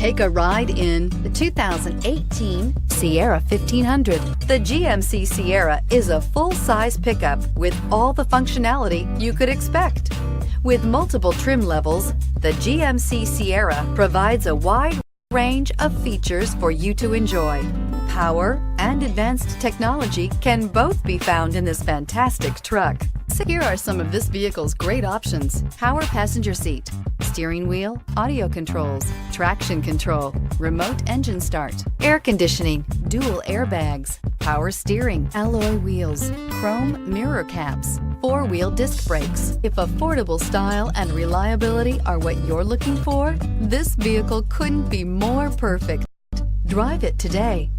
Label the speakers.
Speaker 1: Take a ride in the 2018 Sierra 1500. The GMC Sierra is a full-size pickup with all the functionality you could expect. With multiple trim levels, the GMC Sierra provides a wide range of features for you to enjoy. Power and advanced technology can both be found in this fantastic truck. So here are some of this vehicle's great options: power passenger seat, steering wheel audio controls, traction control, remote engine start, air conditioning, dual airbags, power steering, alloy wheels, chrome mirror caps, four-wheel disc brakes. If affordable style and reliability are what you're looking for, this vehicle couldn't be more perfect. Drive it today.